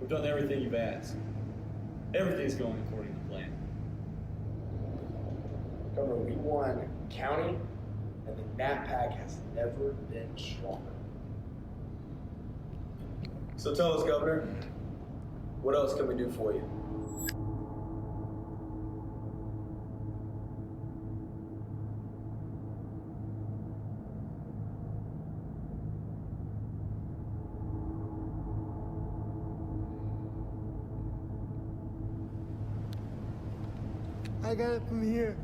We've done everything you've asked. Everything's going according to plan. Governor, we won county, and the NAPAC has never been stronger. So tell us, Governor, what else can we do for you? I got it from here.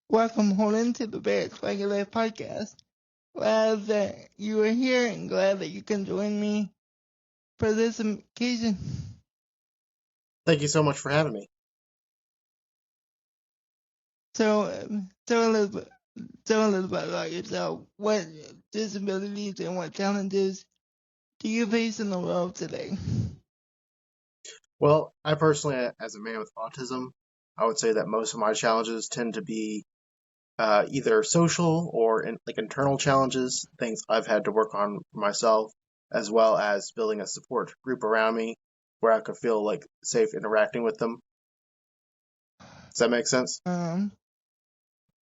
Welcome home to the Barracks Regular Podcast. Glad that you are here and glad that you can join me for this occasion. Thank you so much for having me. So, tell a little bit about yourself. What disabilities and what challenges do you face in the world today? Well, I personally, as a man with autism, I would say that most of my challenges tend to be either social or internal challenges, things I've had to work on for myself, as well as building a support group around me where I could feel like safe interacting with them. Does that make sense?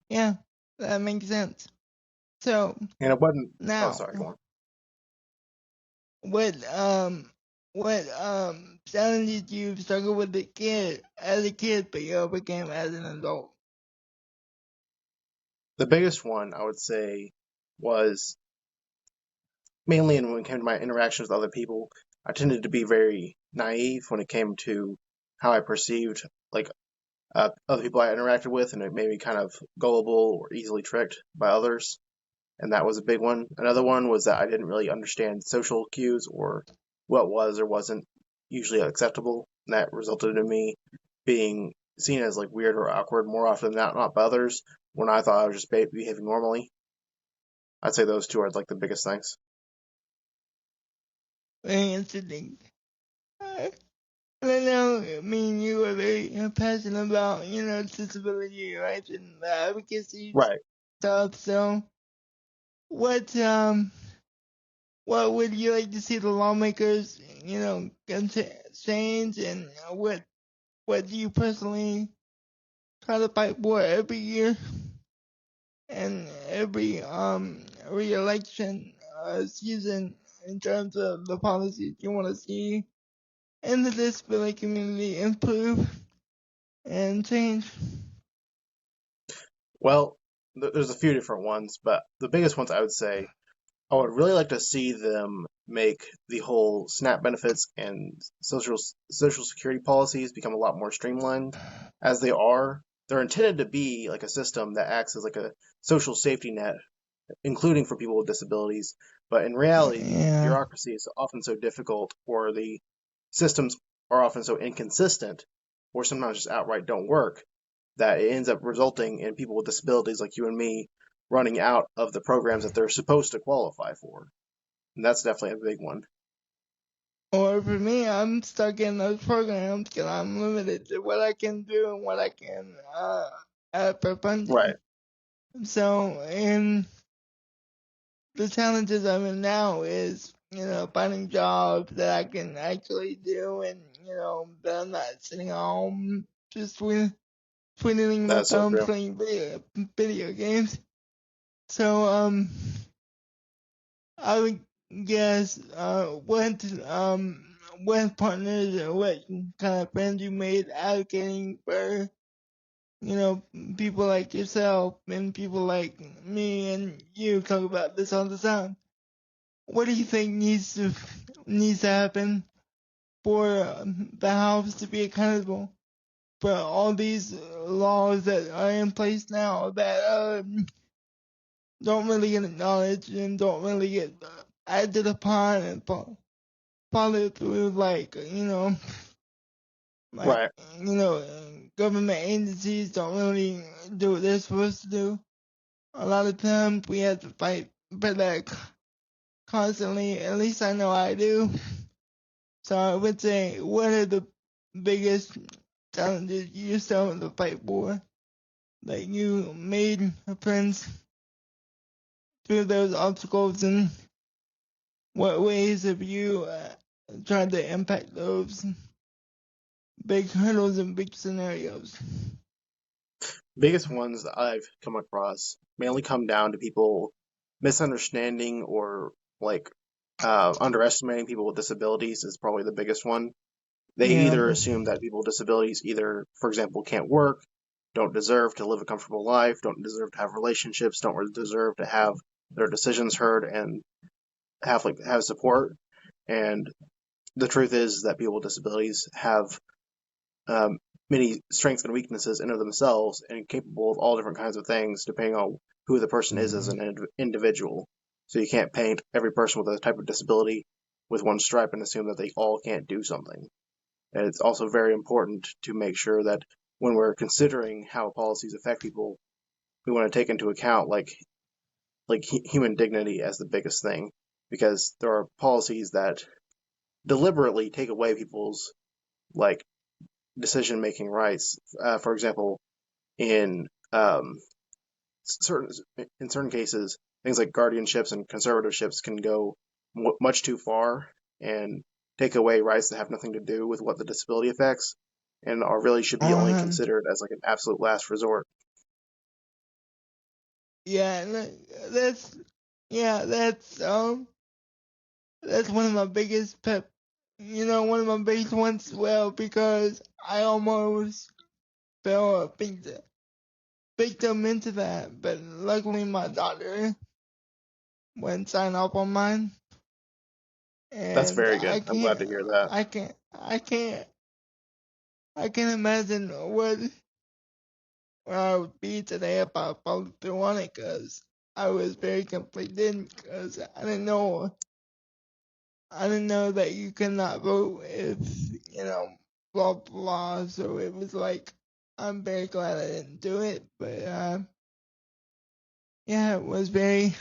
Yeah, that makes sense. So, And it wasn't. now, Oh, sorry. Go on. what challenges you struggled with as a kid, but you overcame as an adult? The biggest one I would say was mainly when it came to my interactions with other people. I tended to be very naive when it came to how I perceived other people I interacted with, and it made me kind of gullible or easily tricked by others. And that was a big one. Another one was that I didn't really understand social cues or what was or wasn't usually acceptable. And that resulted in me being seen as like weird or awkward more often than not by others when I thought I was just behaving normally. I'd say those two are like the biggest things. Very interesting. I know, you are very passionate about, disability rights and advocacy Right. stuff. So, what would you like to see the lawmakers, change, and what do you personally try to fight for every year and every re-election season in terms of the policies you want to see in the disability community improve and change? Well, there's a few different ones, but the biggest ones I would say I would really like to see them make the whole SNAP benefits and social security policies become a lot more streamlined. As they are, they're intended to be like a system that acts as like a social safety net, including for people with disabilities. But in reality, the bureaucracy is often so difficult, or the systems are often so inconsistent, or sometimes just outright don't work, that it ends up resulting in people with disabilities like you and me running out of the programs that they're supposed to qualify for. And that's definitely a big one. Or for me, I'm stuck in those programs because I'm limited to what I can do and what I can add for funding. Right. So, and the challenges I'm in now is, finding jobs that I can actually do and, that I'm not sitting home just twiddling my That's so thumbs true. playing video games. So, I would guess, what partners or what kind of friends you made advocating for, people like yourself and people like me and you talk about this all the time. What do you think needs to happen for the House to be accountable for all these laws that are in place now that don't really get acknowledged and don't really get acted upon and follow through like, Right. government agencies don't really do what they're supposed to do. A lot of times we have to fight for that constantly. At least I know I do. So I would say, what are the biggest challenges you still have to fight for? That you made friends through those obstacles and what ways have you tried to impact those big hurdles and big scenarios? Biggest ones that I've come across mainly come down to people misunderstanding or like underestimating people with disabilities is probably the biggest one. They Yeah. either assume that people with disabilities either, for example, can't work, don't deserve to live a comfortable life, don't deserve to have relationships, don't deserve to have their decisions heard and have support. And the truth is that people with disabilities have um, many strengths and weaknesses in of themselves and capable of all different kinds of things depending on who the person is as an individual. So you can't paint every person with a type of disability with one stripe and assume that they all can't do something. And it's also very important to make sure that when we're considering how policies affect people, we want to take into account human dignity as the biggest thing, because there are policies that deliberately take away people's like decision making rights. For example, in certain cases, things like guardianships and conservatorships can go much too far and take away rights that have nothing to do with what the disability affects, and are really should be only Uh, considered as like an absolute last resort. yeah, that's yeah, that's one of my biggest one of my biggest ones as well, because I almost fell a victim into that, but luckily my daughter wouldn't sign up on mine, That's and very good. I'm glad to hear that. I can't imagine where I would be today if I followed through on it, because I was very conflicted, because I didn't know that you could not vote if, blah, blah. So it was like, I'm very glad I didn't do it. But, yeah, it was very,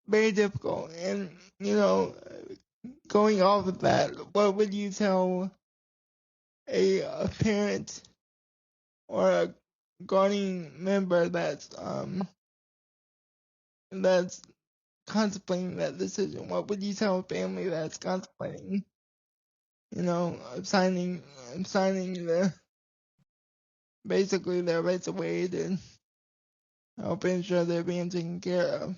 very difficult. And, going off of that, what would you tell a parent or a guardian member that's contemplating that decision? What would you tell a family that's contemplating, signing the basically their rights away to help ensure they're being taken care of?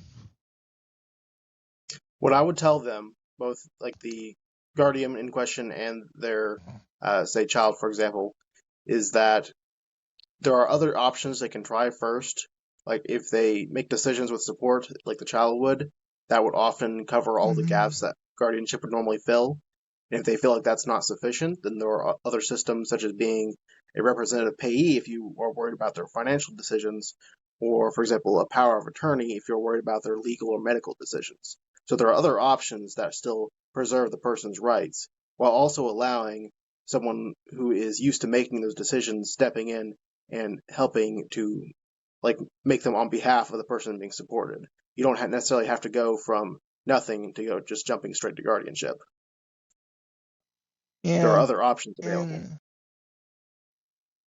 What I would tell them, both like the guardian in question and their, say, child, for example, is that there are other options they can try first. Like if they make decisions with support, like the child would, that would often cover all the Mm-hmm. gaps that guardianship would normally fill. And if they feel like that's not sufficient, then there are other systems such as being a representative payee if you are worried about their financial decisions, or, for example, a power of attorney if you're worried about their legal or medical decisions. So there are other options that still preserve the person's rights while also allowing someone who is used to making those decisions stepping in and helping to like make them on behalf of the person being supported. You don't necessarily have to go from nothing to go just jumping straight to guardianship. There are Yeah, other options available.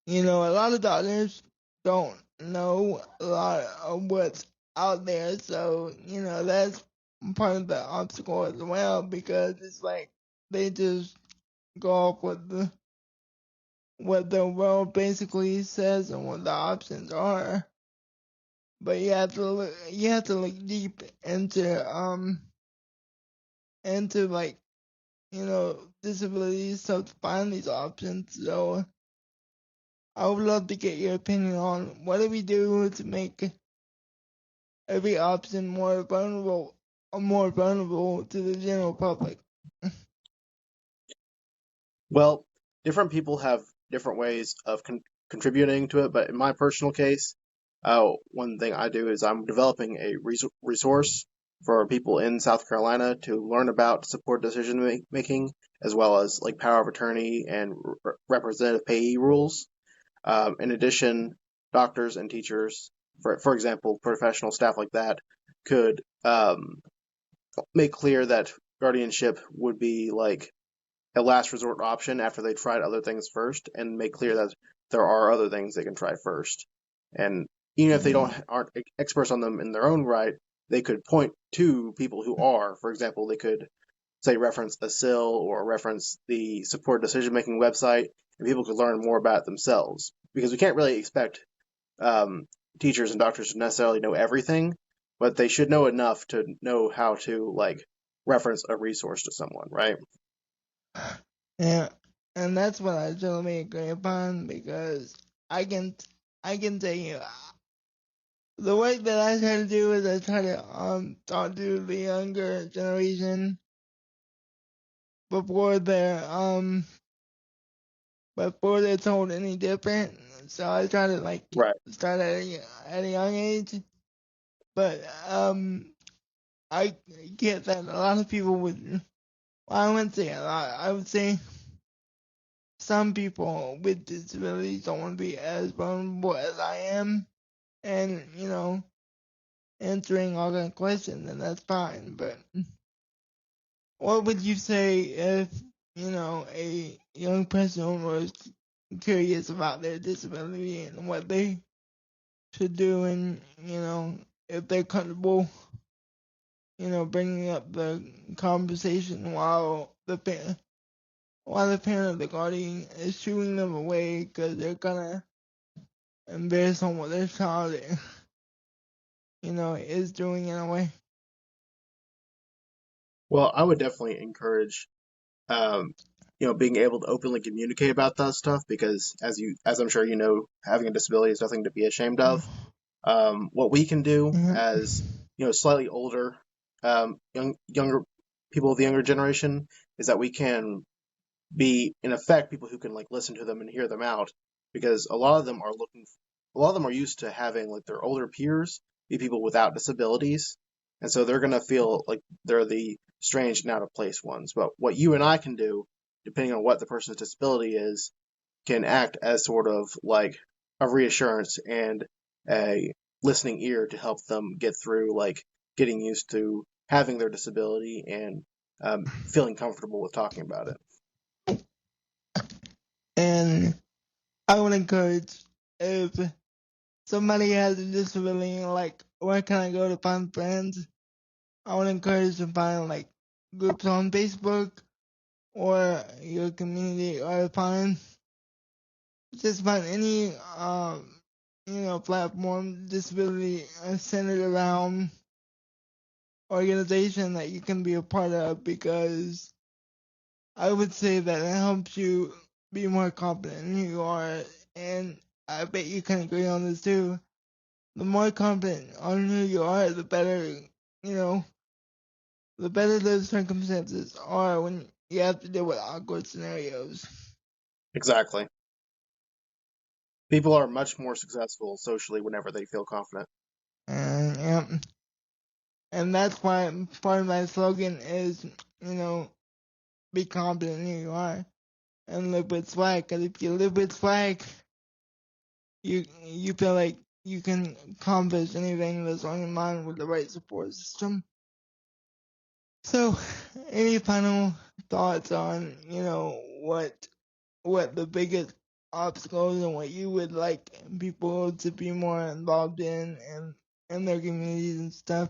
and a lot of doctors don't know a lot of what's out there, so that's part of the obstacle as well, because it's like they just go off with what the world basically says and what the options are. But you have to look deep into like, disabilities stuff to find these options. So I would love to get your opinion on what do we do to make every option more vulnerable to the general public. Well, different people have different ways of contributing to it, but in my personal case, one thing I do is I'm developing a resource for people in South Carolina to learn about support decision making, as well as like power of attorney and representative payee rules. In addition, doctors and teachers, for example, professional staff like that, could make clear that guardianship would be like a last resort option after they tried other things first, and make clear that there are other things they can try first. And even if they Mm-hmm. aren't experts on them in their own right, they could point to people who are. For example, they could say reference a SIL or reference the support decision making website, and people could learn more about it themselves. Because we can't really expect um, teachers and doctors to necessarily know everything, but they should know enough to know how to like reference a resource to someone, right? Yeah, and that's what I totally agree upon because I can I can tell you the work that I try to do is I try to talk to the younger generation before they're told any different. So I try to like Right. start at a young age. But I get that a lot of people would, well, I wouldn't say a lot, I would say some people with disabilities don't want to be as vulnerable as I am, and answering all kind of questions, and that's fine. But what would you say if a young person was curious about their disability and what they should do, and if they're comfortable, bringing up the conversation while the parent or the guardian is shooing them away because they're gonna embarrass on what their child, is doing in a way. Well, I would definitely encourage, um, being able to openly communicate about that stuff because, as I'm sure you know, having a disability is nothing to be ashamed of. What we can do Mhm. as slightly older, younger people of the younger generation is that we can be in effect people who can like listen to them and hear them out because a lot of them are used to having like their older peers be people without disabilities, and so they're going to feel like they're the strange and out of place ones. But what you and I can do, depending on what the person's disability is, can act as sort of like a reassurance and a listening ear to help them get through like getting used to having their disability and feeling comfortable with talking about it. And I would encourage, if somebody has a disability, like where can I go to find friends? I would encourage to find like groups on Facebook or your community, or find any platform disability centered around organization that you can be a part of, because I would say that it helps you be more confident in who you are, and I bet you can agree on this too. The more confident on who you are, you know, the better those circumstances are when you have to deal with awkward scenarios. Exactly. People are much more successful socially whenever they feel confident. And and that's why part of my slogan is, you know, be confident in who you are and live with swag. Because if you live with swag, you feel like you can accomplish anything that's on your mind with the right support system. So, any final thoughts on what the biggest obstacles and what you would like people to be more involved in and their communities and stuff?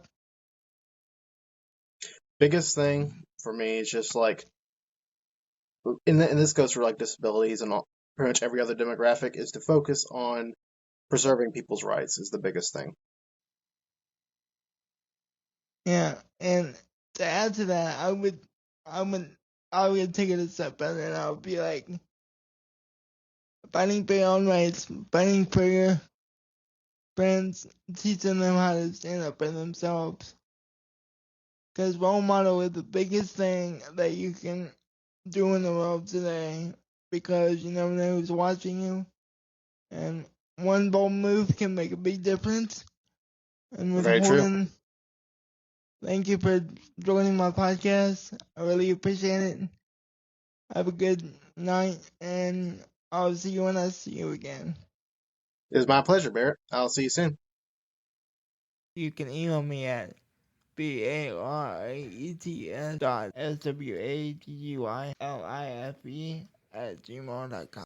Biggest thing for me is just like, and this goes for like disabilities and pretty much every other demographic, is to focus on preserving people's rights is the biggest thing. Yeah, and to add to that, I would, I would take it a step further, and I would be like fighting for your own rights, fighting for your friends, teaching them how to stand up for themselves. Because role model is the biggest thing that you can do in the world today. Because you never know who's watching you, and one bold move can make a big difference. And with Very true. Holden, thank you for joining my podcast. I really appreciate it. Have a good night, and I'll see you when I see you again. It was my pleasure, Barrett. I'll see you soon. You can email me at BARAETS.SWAGGYLIFE@gmail.com.